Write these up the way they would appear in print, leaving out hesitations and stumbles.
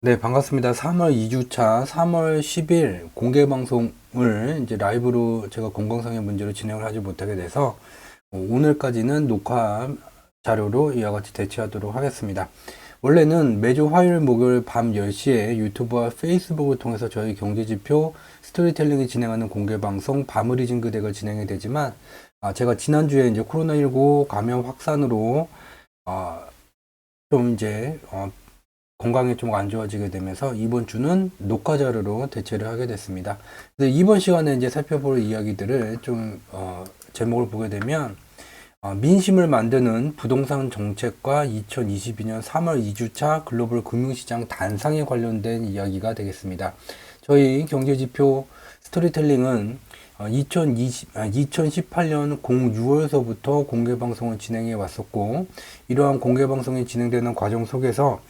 네, 반갑습니다. 3월 2주차 3월 10일 공개 방송을 이제 라이브로 제가 건강상의 문제로 진행을 하지 못하게 돼서 오늘까지는 녹화 자료로 이와 같이 대체하도록 하겠습니다. 원래는 매주 화요일, 목요일 밤 10시에 유튜브와 페이스북을 통해서 저희 경제지표 스토리텔링이 진행하는 공개 방송 밤을 잊은 그대가 진행이 되지만 제가 지난주에 이제 코로나19 감염 확산으로 좀 이제 건강이 좀 안 좋아지게 되면서 이번 주는 녹화 자료로 대체를 하게 됐습니다. 그래서 이번 시간에 이제 살펴볼 이야기들을 좀 제목을 보게 되면 민심을 만드는 부동산 정책과 2022년 3월 2주차 글로벌 금융시장 단상에 관련된 이야기가 되겠습니다. 저희 경제지표 스토리텔링은 2018년 6월서부터 공개방송을 진행해 왔었고, 이러한 공개방송이 진행되는 과정 속에서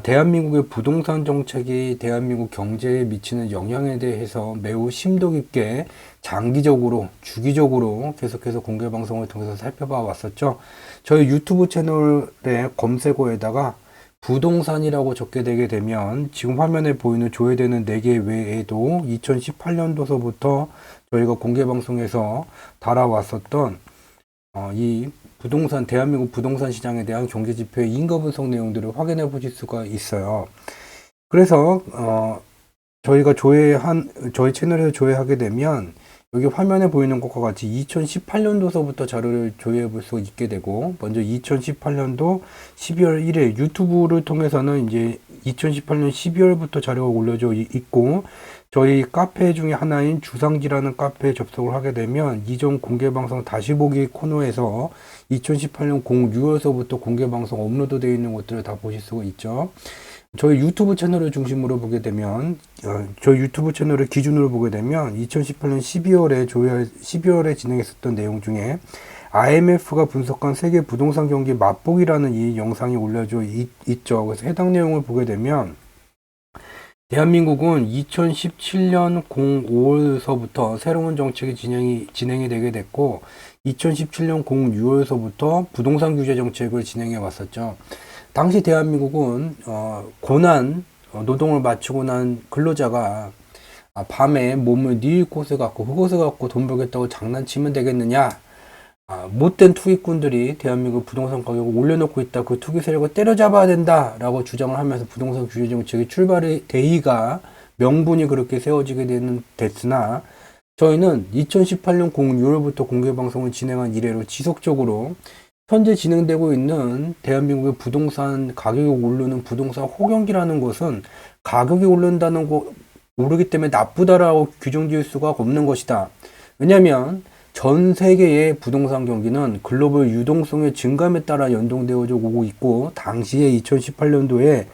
대한민국의 부동산 정책이 대한민국 경제에 미치는 영향에 대해서 매우 심도 깊게 장기적으로, 주기적으로 계속해서 공개방송을 통해서 살펴봐 왔었죠. 저희 유튜브 채널의 검색어에다가 부동산이라고 적게 되게 되면 지금 화면에 보이는 조회되는 4개 외에도 2018년도서부터 저희가 공개방송에서 달아왔었던 이 부동산, 대한민국 부동산 시장에 대한 경제지표의 인과분석 내용들을 확인해 보실 수가 있어요. 그래서 저희가 저희 채널에서 조회하게 되면 여기 화면에 보이는 것과 같이 2018년도서부터 자료를 조회해 볼 수 있게 되고, 먼저 2018년도 12월 1일 유튜브를 통해서는 이제 2018년 12월부터 자료가 올려져 있고, 저희 카페 중에 하나인 주상지라는 카페에 접속을 하게 되면 이전 공개방송 다시 보기 코너에서 2018년 6월서부터 공개방송 업로드 되어 있는 것들을 다 보실 수가 있죠. 저희 유튜브 채널을 중심으로 보게 되면, 저희 유튜브 채널을 기준으로 보게 되면 2018년 12월에 진행했었던 내용 중에 IMF가 분석한 세계 부동산 경기 맛보기라는 이 영상이 올려져 있죠. 그래서 해당 내용을 보게 되면 대한민국은 2017년 05월서부터 새로운 정책이 진행이 되게 됐고, 2017년 06월서부터 부동산 규제 정책을 진행해 왔었죠. 당시 대한민국은 노동을 마치고 난 근로자가 밤에 몸을 네 곳에 갖고 그곳에 갖고 돈 벌겠다고 장난치면 되겠느냐, 못된 투기꾼들이 대한민국 부동산 가격을 올려놓고 있다, 그 투기 세력을 때려잡아야 된다 라고 주장을 하면서 부동산 규제 정책의 출발의 대의가 명분이 그렇게 세워지게 됐으나, 저희는 2018년 06월부터 공개방송을 진행한 이래로 지속적으로 현재 진행되고 있는 대한민국의 부동산 가격이 오르는 부동산 호경기라는 것은 가격이 오르기 때문에 나쁘다라고 규정 지을 수가 없는 것이다. 왜냐하면 전 세계의 부동산 경기는 글로벌 유동성의 증감에 따라 연동되어져 오고 있고, 당시에 2018년도에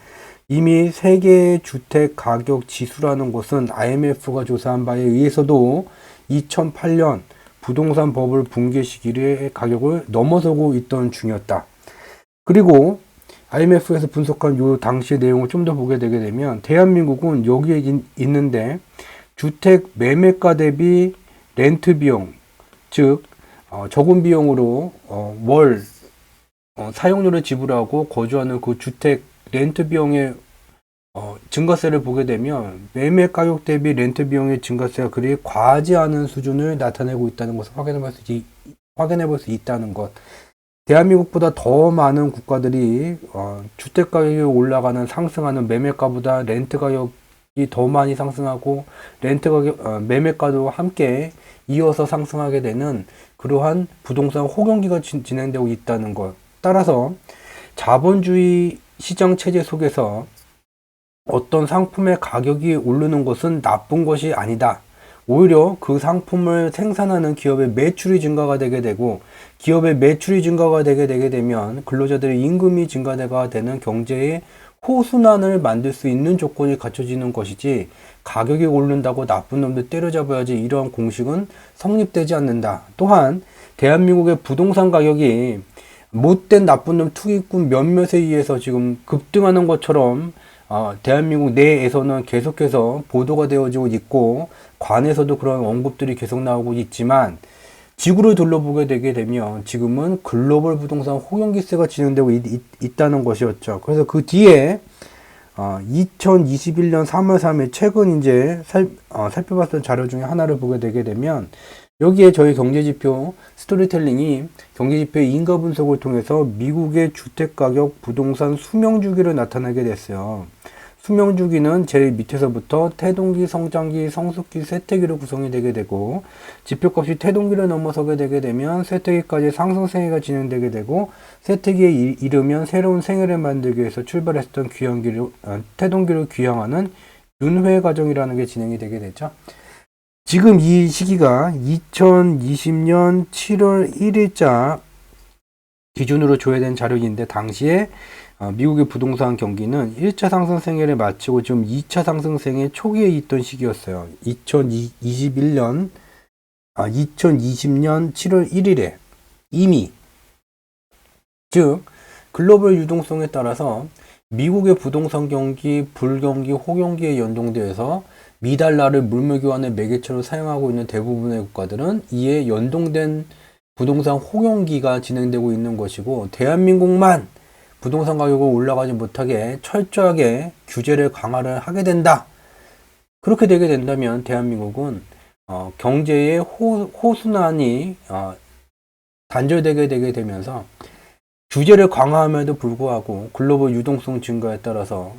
이미 세계 주택 가격 지수라는 것은 IMF가 조사한 바에 의해서도 2008년 부동산 버블 붕괴 시기의 가격을 넘어서고 있던 중이었다. 그리고 IMF에서 분석한 요 당시의 내용을 좀 더 보게 되게 되면 대한민국은 여기에 있는데 주택 매매가 대비 렌트 비용, 즉 적은 비용으로 월 사용료를 지불하고 거주하는 그 주택 렌트 비용의 증가세를 보게 되면 매매 가격 대비 렌트 비용의 증가세가 그리 과하지 않은 수준을 나타내고 있다는 것을 확인해 볼 수 있다는 것. 대한민국보다 더 많은 국가들이 주택 가격이 상승하는 매매가보다 렌트 가격이 더 많이 상승하고 매매가도 함께 이어서 상승하게 되는 그러한 부동산 호경기가 진행되고 있다는 것. 따라서 자본주의 시장 체제 속에서 어떤 상품의 가격이 오르는 것은 나쁜 것이 아니다. 오히려 그 상품을 생산하는 기업의 매출이 증가가 되게 되고, 기업의 매출이 증가가 되게 되면 근로자들의 임금이 증가가 되는 경제의 호순환을 만들 수 있는 조건이 갖춰지는 것이지, 가격이 오른다고 나쁜 놈들 때려잡아야지 이러한 공식은 성립되지 않는다. 또한 대한민국의 부동산 가격이 못된 나쁜 놈 투기꾼 몇몇에 의해서 지금 급등하는 것처럼 대한민국 내에서는 계속해서 보도가 되어지고 있고, 관에서도 그런 언급들이 계속 나오고 있지만, 지구를 둘러보게 되게 되면 지금은 글로벌 부동산 호경기세가 진행되고 있다는 것이었죠. 그래서 그 뒤에 2021년 3월 3일 최근 이제 살펴봤던 자료 중에 하나를 보게 되게 되면 여기에 저희 경제지표 스토리텔링이 경제지표의 인가 분석을 통해서 미국의 주택가격 부동산 수명주기를 나타내게 됐어요. 수명주기는 제일 밑에서부터 태동기, 성장기, 성숙기, 쇠퇴기로 구성이 되게 되고 지표값이 태동기를 넘어서게 되게 되면 쇠퇴기까지 상승생애가 진행되게 되고 쇠퇴기에 이르면 새로운 생애를 만들기 위해서 출발했던 태동기를 귀향하는 윤회 과정이라는 게 진행이 되게 되죠. 지금 이 시기가 2020년 7월 1일자 기준으로 조회된 자료인데 당시에 미국의 부동산 경기는 1차 상승생애를 마치고 지금 2차 상승생애 초기에 있던 시기였어요. 2020년 7월 1일에 이미 즉 글로벌 유동성에 따라서 미국의 부동산 경기, 불경기, 호경기에 연동되어서 미달러를 물물교환의 매개체로 사용하고 있는 대부분의 국가들은 이에 연동된 부동산 호경기가 진행되고 있는 것이고 대한민국만 부동산 가격이 올라가지 못하게 철저하게 규제를 강화를 하게 된다. 그렇게 되게 된다면 대한민국은 경제의 호순환이 단절되게 되게 되면서 규제를 강화함에도 불구하고 글로벌 유동성 증가에 따라서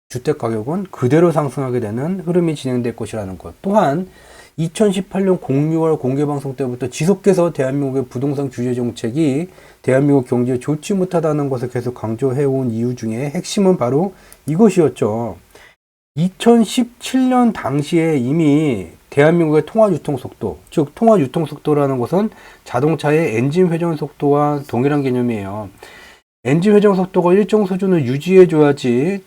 주택 가격은 그대로 상승하게 되는 흐름이 진행될 것이라는 것. 또한 2018년 06월 공개방송 때부터 지속해서 대한민국의 부동산 규제 정책이 대한민국 경제에 좋지 못하다는 것을 계속 강조해온 이유 중에 핵심은 바로 이것이었죠. 2017년 당시에 이미 대한민국의 통화 유통 속도, 즉 통화 유통 속도라는 것은 자동차의 엔진 회전 속도와 동일한 개념이에요. 엔진 회전 속도가 일정 수준을 유지해 줘야지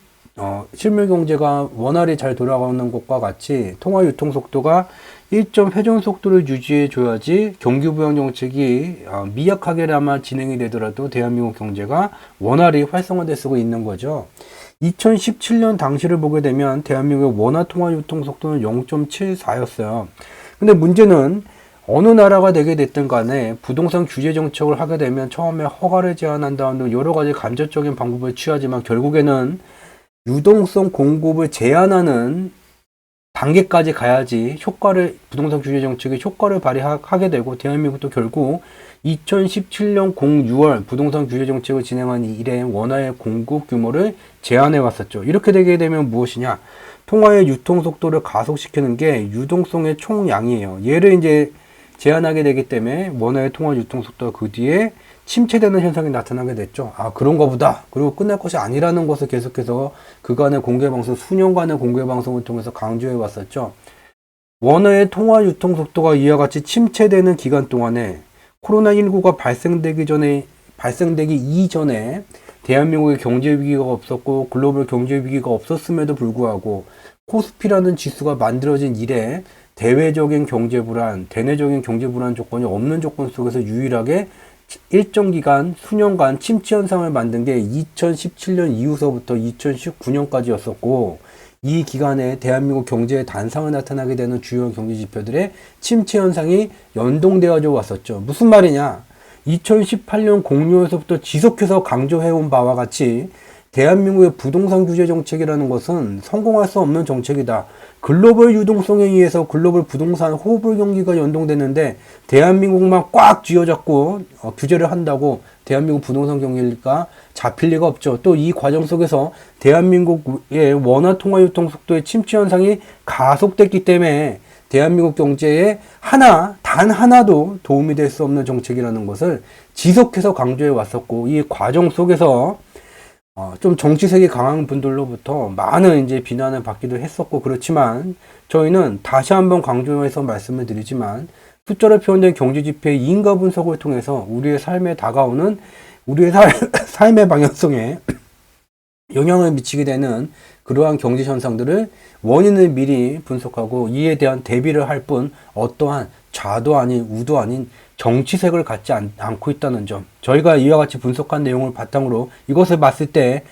실물 경제가 원활히 잘 돌아가는 것과 같이 통화 유통 속도가 일정 회전 속도를 유지해 줘야지 경기 부양 정책이 미약하게나마 진행이 되더라도 대한민국 경제가 원활히 활성화될 수가 있는 거죠. 2017년 당시를 보게 되면 대한민국의 원화 통화 유통 속도는 0.74였어요. 근데 문제는 어느 나라가 되게 됐든 간에 부동산 규제 정책을 하게 되면 처음에 허가를 제한한다는 등 여러 가지 간접적인 방법을 취하지만 결국에는 유동성 공급을 제한하는 단계까지 가야지 부동산 규제 정책의 효과를 발휘하게 되고 대한민국도 결국 2017년 06월 부동산 규제 정책을 진행한 이래 원화의 공급 규모를 제한해 왔었죠. 이렇게 되게 되면 무엇이냐? 통화의 유통 속도를 가속시키는 게 유동성의 총량이에요. 얘를 이제 제한하게 되기 때문에 원화의 통화 유통 속도가 그 뒤에 침체되는 현상이 나타나게 됐죠. 그런가 보다. 그리고 끝날 것이 아니라는 것을 계속해서 그간의 공개방송, 수년간의 공개방송을 통해서 강조해 왔었죠. 원화의 통화 유통 속도가 이와 같이 침체되는 기간 동안에 코로나19가 발생되기 이전에 대한민국의 경제 위기가 없었고 글로벌 경제 위기가 없었음에도 불구하고 코스피라는 지수가 만들어진 이래 대외적인 경제 불안, 대내적인 경제 불안 조건이 없는 조건 속에서 유일하게 일정 기간, 수년간 침체 현상을 만든 게 2017년 이후서부터 2019년까지였었고 이 기간에 대한민국 경제의 단상을 나타나게 되는 주요 경제 지표들의 침체 현상이 연동되어져 왔었죠. 무슨 말이냐? 2018년 06월서부터 지속해서 강조해온 바와 같이 대한민국의 부동산 규제 정책이라는 것은 성공할 수 없는 정책이다. 글로벌 유동성에 의해서 글로벌 부동산 호불 경기가 연동됐는데 대한민국만 꽉 쥐어잡고 규제를 한다고 대한민국 부동산 경기가 잡힐 리가 없죠. 또 이 과정 속에서 대한민국의 원화 통화 유통 속도의 침체 현상이 가속됐기 때문에 대한민국 경제에 단 하나도 도움이 될 수 없는 정책이라는 것을 지속해서 강조해 왔었고 이 과정 속에서 좀 정치색이 강한 분들로부터 많은 이제 비난을 받기도 했었고 그렇지만 저희는 다시 한번 강조해서 말씀을 드리지만 숫자로 표현된 경제지표의 인가 분석을 통해서 우리의 삶에 다가오는 우리의 삶의 방향성에 영향을 미치게 되는 그러한 경제 현상들을 원인을 미리 분석하고 이에 대한 대비를 할 뿐 어떠한 좌도 아닌 우도 아닌 정치색을 갖지 않고 있다는 점. 저희가 이와 같이 분석한 내용을 바탕으로 이것을 봤을 때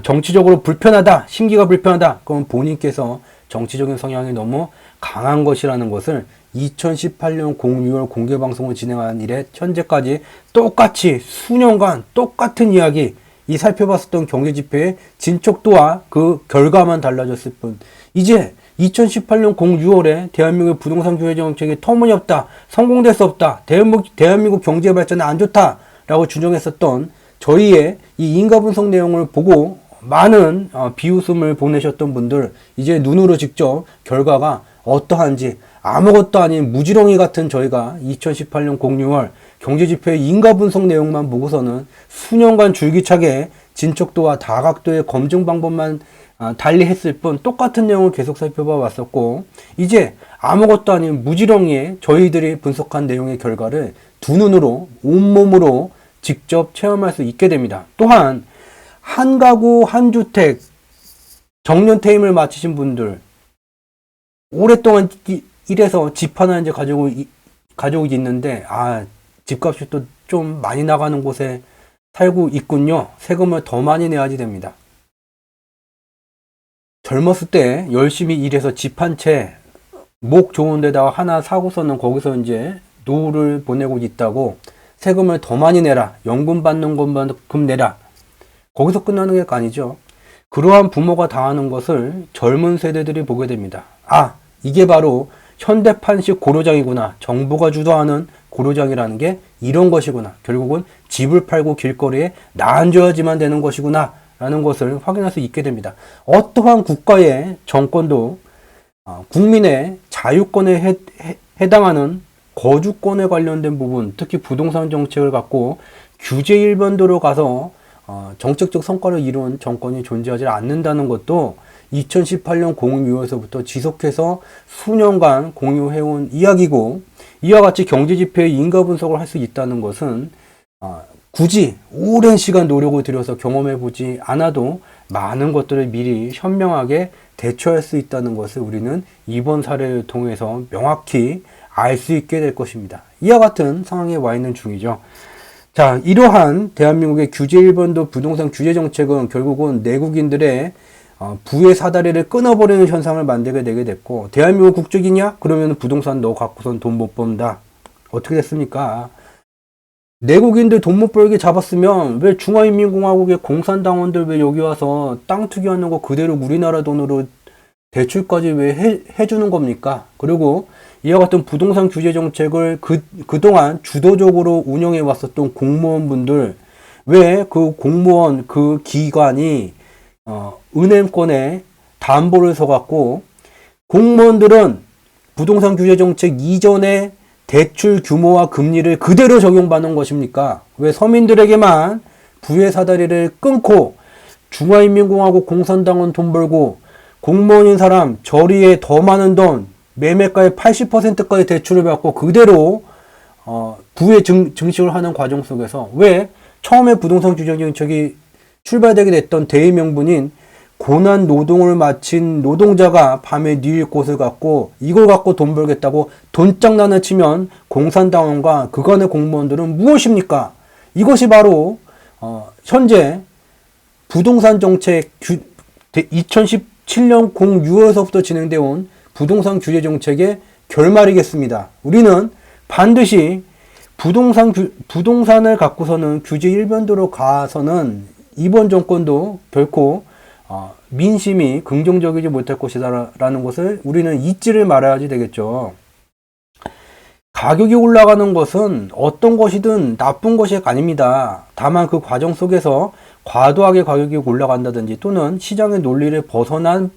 정치적으로 불편하다, 심기가 불편하다. 그럼 본인께서 정치적인 성향이 너무 강한 것이라는 것을 2018년 06월 공개방송을 진행한 이래 현재까지 똑같이 수년간 똑같은 이야기 이 살펴봤었던 경제지표의 진척도와 그 결과만 달라졌을 뿐, 이제 2018년 06월에 대한민국의 부동산 규제 정책이 터무니없다, 성공될 수 없다, 대한민국 경제 발전은 안 좋다 라고 주장했었던 저희의 이 인가 분석 내용을 보고 많은 비웃음을 보내셨던 분들, 이제 눈으로 직접 결과가 어떠한지, 아무것도 아닌 무지렁이 같은 저희가 2018년 06월 경제지표의 인가 분석 내용만 보고서는 수년간 줄기차게 진척도와 다각도의 검증 방법만 달리 했을 뿐 똑같은 내용을 계속 살펴봐 왔었고, 이제 아무것도 아닌 무지렁이에 저희들이 분석한 내용의 결과를 두 눈으로, 온몸으로 직접 체험할 수 있게 됩니다. 또한 한 가구 한 주택 정년 퇴임을 마치신 분들, 오랫동안 일해서 집 하나 이제 가지고 있는데, 집값이 또 좀 많이 나가는 곳에 살고 있군요. 세금을 더 많이 내야지 됩니다. 젊었을 때 열심히 일해서 집 한 채, 목 좋은 데다가 하나 사고서는 거기서 이제 노후를 보내고 있다고 세금을 더 많이 내라, 연금 받는 것만큼 내라, 거기서 끝나는 게 아니죠. 그러한 부모가 당하는 것을 젊은 세대들이 보게 됩니다. 이게 바로 현대판식 고로장이구나, 정부가 주도하는 고로장이라는 게 이런 것이구나, 결국은 집을 팔고 길거리에 나앉아야지만 되는 것이구나 라는 것을 확인할 수 있게 됩니다. 어떠한 국가의 정권도 국민의 자유권에 해당하는 거주권에 관련된 부분, 특히 부동산 정책을 갖고 규제 일반도로 가서 정책적 성과를 이룬 정권이 존재하지 않는다는 것도 2018년 06월서부터 지속해서 수년간 공유해온 이야기고, 이와 같이 경제지표의 인가 분석을 할 수 있다는 것은 굳이 오랜 시간 노력을 들여서 경험해보지 않아도 많은 것들을 미리 현명하게 대처할 수 있다는 것을 우리는 이번 사례를 통해서 명확히 알 수 있게 될 것입니다. 이와 같은 상황에 와 있는 중이죠. 자, 이러한 대한민국의 규제 일본도 부동산 규제 정책은 결국은 내국인들의 부의 사다리를 끊어버리는 현상을 만들게 되게 됐고, 대한민국 국적이냐? 그러면 부동산 너 갖고선 돈 못 번다. 어떻게 됐습니까? 내국인들 돈 못 벌게 잡았으면 왜 중화인민공화국의 공산당원들 왜 여기 와서 땅 투기하는 거 그대로 우리나라 돈으로 대출까지 왜 해주는 겁니까? 그리고 이와 같은 부동산 규제 정책을 그동안 주도적으로 운영해 왔었던 공무원분들, 왜 그 공무원 그 기관이 은행권에 담보를 서갖고 공무원들은 부동산 규제 정책 이전에 대출 규모와 금리를 그대로 적용받는 것입니까? 왜 서민들에게만 부의 사다리를 끊고 중화인민공화국 공산당은 돈 벌고 공무원인 사람 저리에 더 많은 돈, 매매가의 80%까지 대출을 받고 그대로 부의 증식을 하는 과정 속에서 왜 처음에 부동산 규제 정책이 출발되게 됐던 대의 명분인 고난 노동을 마친 노동자가 밤에 누일 곳을 갖고 이걸 갖고 돈 벌겠다고 돈장난을 치면 공산당원과 그간의 공무원들은 무엇입니까? 이것이 바로 현재 부동산 정책 2017년 06월서부터 진행되어 온 부동산 규제 정책의 결말이겠습니다. 우리는 반드시 부동산을 갖고서는 규제 일변도로 가서는 이번 정권도 결코 민심이 긍정적이지 못할 것이다라는 것을 우리는 잊지를 말아야지 되겠죠. 가격이 올라가는 것은 어떤 것이든 나쁜 것이 아닙니다. 다만 그 과정 속에서 과도하게 가격이 올라간다든지 또는 시장의 논리를 벗어난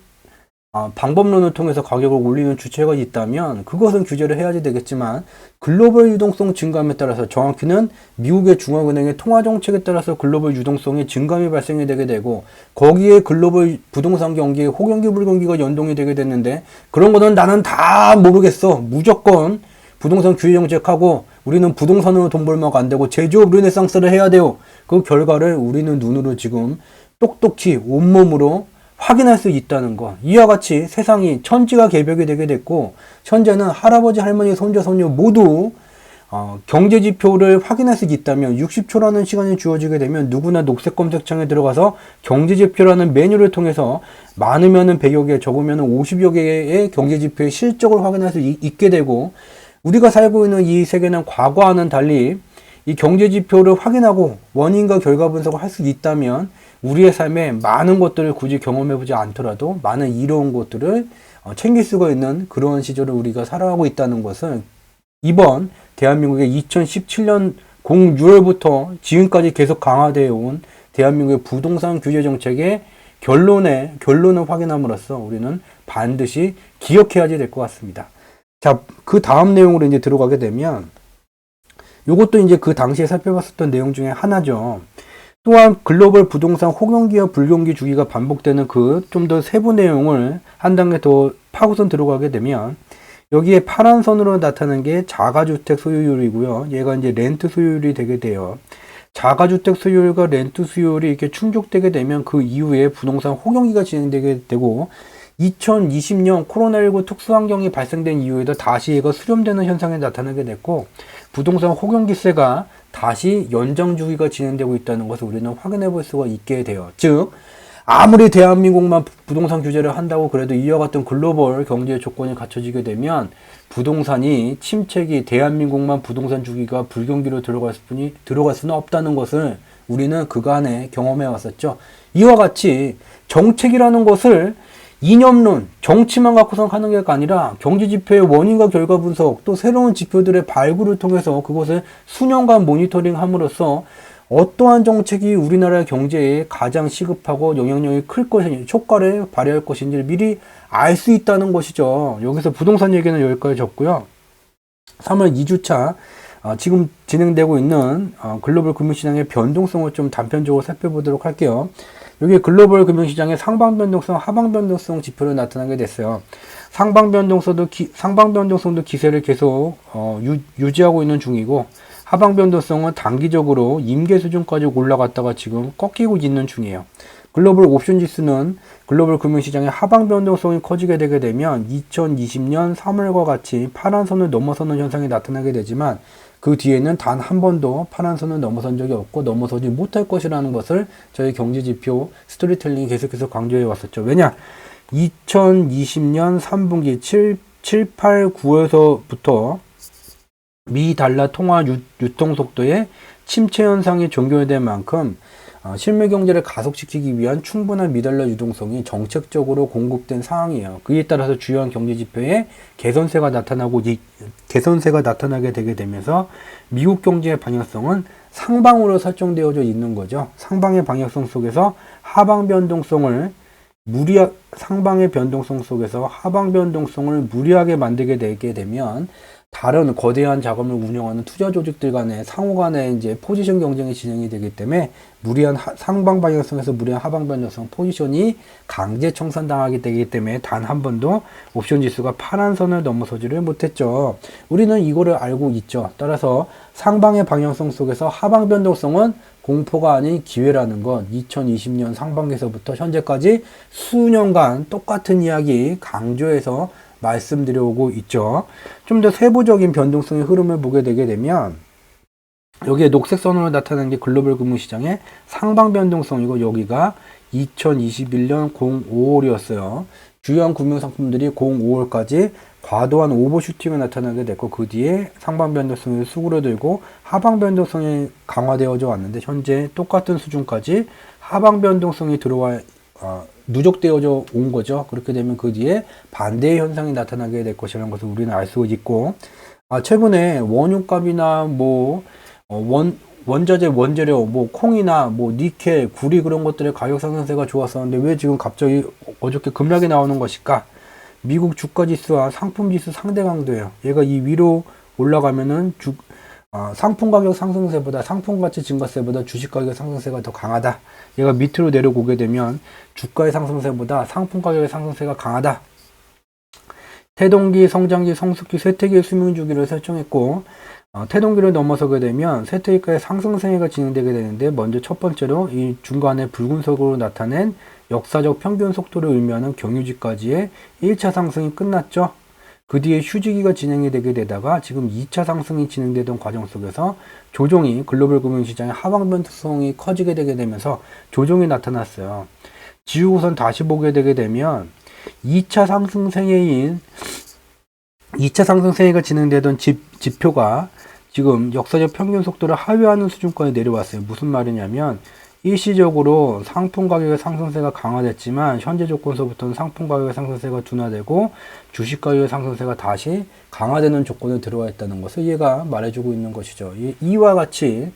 방법론을 통해서 가격을 올리는 주체가 있다면 그것은 규제를 해야지 되겠지만, 글로벌 유동성 증감에 따라서, 정확히는 미국의 중앙은행의 통화정책에 따라서 글로벌 유동성의 증감이 발생이 되게 되고 거기에 글로벌 부동산 경기의 호경기 불경기가 연동이 되게 됐는데, 그런 거는 나는 다 모르겠어, 무조건 부동산 규제 정책하고 우리는 부동산으로 돈 벌면 안 되고 제조업 르네상스를 해야 돼요. 그 결과를 우리는 눈으로 지금 똑똑히 온몸으로 확인할 수 있다는 것. 이와 같이 세상이 천지가 개벽이 되게 됐고, 현재는 할아버지, 할머니, 손자, 손녀 모두 경제지표를 확인할 수 있다면 60초라는 시간이 주어지게 되면 누구나 녹색 검색창에 들어가서 경제지표라는 메뉴를 통해서 많으면은 100여 개, 적으면은 50여 개의 경제지표의 실적을 확인할 수 있게 되고, 우리가 살고 있는 이 세계는 과거와는 달리 이 경제 지표를 확인하고 원인과 결과 분석을 할 수 있다면 우리의 삶에 많은 것들을 굳이 경험해보지 않더라도 많은 이로운 것들을 챙길 수가 있는 그런 시절을 우리가 살아가고 있다는 것을 이번 대한민국의 2017년 06월부터 지금까지 계속 강화되어 온 대한민국의 부동산 규제 정책의 결론을 확인함으로써 우리는 반드시 기억해야지 될 것 같습니다. 자, 그 다음 내용으로 이제 들어가게 되면 이것도 이제 그 당시에 살펴봤었던 내용 중에 하나죠. 또한 글로벌 부동산 호경기와 불경기 주기가 반복되는 그 좀 더 세부 내용을 한 단계 더 파고선 들어가게 되면 여기에 파란 선으로 나타나는 게 자가주택 소유율이고요. 얘가 이제 렌트 소유율이 되게 돼요. 자가주택 소유율과 렌트 수요율이 이렇게 충족되게 되면 그 이후에 부동산 호경기가 진행되게 되고 2020년 코로나19 특수환경이 발생된 이후에도 다시 얘가 수렴되는 현상이 나타나게 됐고 부동산 호경기세가 다시 연장 주기가 진행되고 있다는 것을 우리는 확인해 볼 수가 있게 돼요. 즉 아무리 대한민국만 부동산 규제를 한다고 그래도 이와 같은 글로벌 경제 조건이 갖춰지게 되면 부동산이 침체기 대한민국만 부동산 주기가 불경기로 들어갈 수는 없다는 것을 우리는 그간에 경험해 왔었죠. 이와 같이 정책이라는 것을 이념론, 정치만 갖고선 하는 게 아니라 경제지표의 원인과 결과 분석, 또 새로운 지표들의 발굴을 통해서 그것을 수년간 모니터링 함으로써 어떠한 정책이 우리나라의 경제에 가장 시급하고 영향력이 클 것인지, 효과를 발휘할 것인지를 미리 알 수 있다는 것이죠. 여기서 부동산 얘기는 여기까지 적고요. 3월 2주차 지금 진행되고 있는 글로벌 금융시장의 변동성을 좀 단편적으로 살펴보도록 할게요. 여기 글로벌 금융시장의 상방 변동성, 하방 변동성 지표로 나타나게 됐어요. 상방 변동성도 기세를 계속 유지하고 있는 중이고 하방 변동성은 단기적으로 임계 수준까지 올라갔다가 지금 꺾이고 있는 중이에요. 글로벌 옵션 지수는 글로벌 금융시장의 하방 변동성이 커지게 되게 되면 2020년 3월과 같이 파란 선을 넘어서는 현상이 나타나게 되지만 그 뒤에는 단 한 번도 파란 선을 넘어선 적이 없고 넘어서지 못할 것이라는 것을 저희 경제지표 스토리텔링이 계속해서 강조해 왔었죠. 왜냐? 2020년 3분기 7, 8, 9에서부터 미 달러 통화 유통 속도의 침체 현상이 종결된 만큼 실물 경제를 가속시키기 위한 충분한 미달러 유동성이 정책적으로 공급된 상황이에요. 그에 따라서 주요한 경제 지표에 개선세가 나타나게 되게 되면서 미국 경제의 방향성은 상방으로 설정되어져 있는 거죠. 상방의 방향성 속에서 하방 변동성을 상방의 변동성 속에서 하방 변동성을 무리하게 만들게 되게 되면 다른 거대한 자금을 운영하는 투자 조직들 간의 상호 간의 이제 포지션 경쟁이 진행이 되기 때문에 무리한 상방 방향성에서 무리한 하방 변동성 포지션이 강제 청산당하게 되기 때문에 단 한 번도 옵션 지수가 파란 선을 넘어서지를 못했죠. 우리는 이거를 알고 있죠. 따라서 상방의 방향성 속에서 하방 변동성은 공포가 아닌 기회라는 건 2020년 상반기에서부터 현재까지 수년간 똑같은 이야기 강조해서 말씀드려오고 있죠. 좀 더 세부적인 변동성의 흐름을 보게 되게 되면 여기에 녹색 선으로 나타나는 게 글로벌 금융시장의 상방 변동성이고 여기가 2021년 05월이었어요. 주요한 금융상품들이 05월까지 과도한 오버슈팅을 나타나게 됐고 그 뒤에 상방 변동성이 수그러들고 하방 변동성이 강화되어져 왔는데 현재 똑같은 수준까지 하방 변동성이 누적되어져 온 거죠. 그렇게 되면 그 뒤에 반대의 현상이 나타나게 될 것이라는 것을 우리는 알 수 있고 최근에 원유값이나 원자재, 원재료, 콩이나 니켈, 구리 그런 것들의 가격 상승세가 좋았었는데 왜 지금 갑자기 어저께 급락이 나오는 것일까? 미국 주가지수와 상품지수 상대 강도예요. 얘가 이 위로 올라가면은 상품 가격 상승세보다 상품 가치 증가세보다 주식 가격 상승세가 더 강하다. 얘가 밑으로 내려오게 되면 주가의 상승세보다 상품 가격의 상승세가 강하다. 태동기, 성장기, 성숙기, 쇠퇴기의 수명주기를 설정했고 태동기를 넘어서게 되면 쇠퇴기가의 상승세가 진행되게 되는데 먼저 첫 번째로 이 중간에 붉은색으로 나타낸 역사적 평균 속도를 의미하는 경유지까지의 1차 상승이 끝났죠. 그 뒤에 휴지기가 진행이 되게 되다가 지금 2차 상승이 진행되던 과정 속에서 조정이 글로벌 금융시장의 하방 변동성이 커지게 되게 되면서 조정이 나타났어요. 지우고선 다시 보게 되게 되면 2차 상승세가 진행되던 지표가 지금 역사적 평균 속도를 하회하는 수준까지 내려왔어요. 무슨 말이냐면 일시적으로 상품 가격의 상승세가 강화됐지만 현재 조건서부터는 상품 가격의 상승세가 둔화되고 주식 가격의 상승세가 다시 강화되는 조건에 들어와 있다는 것을 얘가 말해주고 있는 것이죠. 이와 같이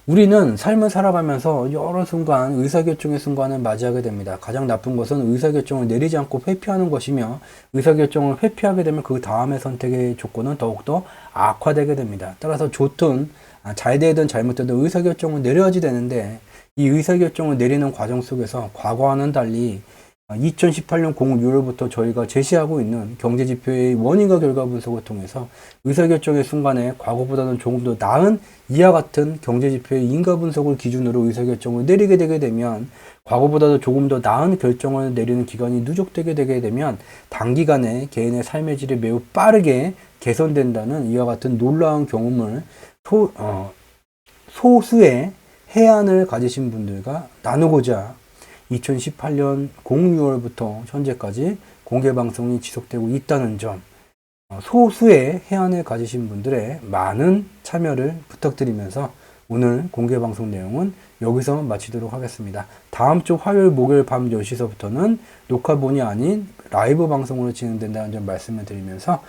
우리는 삶을 살아가면서 여러 순간 의사결정의 순간을 맞이하게 됩니다. 가장 나쁜 것은 의사결정을 내리지 않고 회피하는 것이며 의사결정을 회피하게 되면 그 다음의 선택의 조건은 더욱더 악화되게 됩니다. 따라서 좋든 잘 되든 잘못되든 의사결정을 내려야지 되는데 이 의사결정을 내리는 과정 속에서 과거와는 달리 2018년 6월부터 저희가 제시하고 있는 경제지표의 원인과 결과 분석을 통해서 의사결정의 순간에 과거보다는 조금 더 나은 이와 같은 경제지표의 인과 분석을 기준으로 의사결정을 내리게 되게 되면 과거보다도 조금 더 나은 결정을 내리는 기간이 누적되게 되게 되면 단기간에 개인의 삶의 질이 매우 빠르게 개선된다는 이와 같은 놀라운 경험을 소수의 해안을 가지신 분들과 나누고자 2018년 6월부터 현재까지 공개방송이 지속되고 있다는 점, 소수의 해안을 가지신 분들의 많은 참여를 부탁드리면서 오늘 공개방송 내용은 여기서 마치도록 하겠습니다. 다음 주 화요일, 목요일 밤 10시서부터는 녹화본이 아닌 라이브 방송으로 진행된다는 점 말씀을 드리면서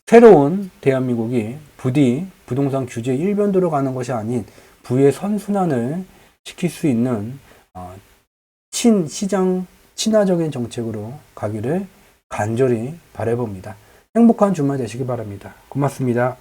새로운 대한민국이 부디 부동산 규제 일변도로 가는 것이 아닌 부의 선순환을 시킬 수 있는 시장 친화적인 정책으로 가기를 간절히 바라봅니다. 행복한 주말 되시기 바랍니다. 고맙습니다.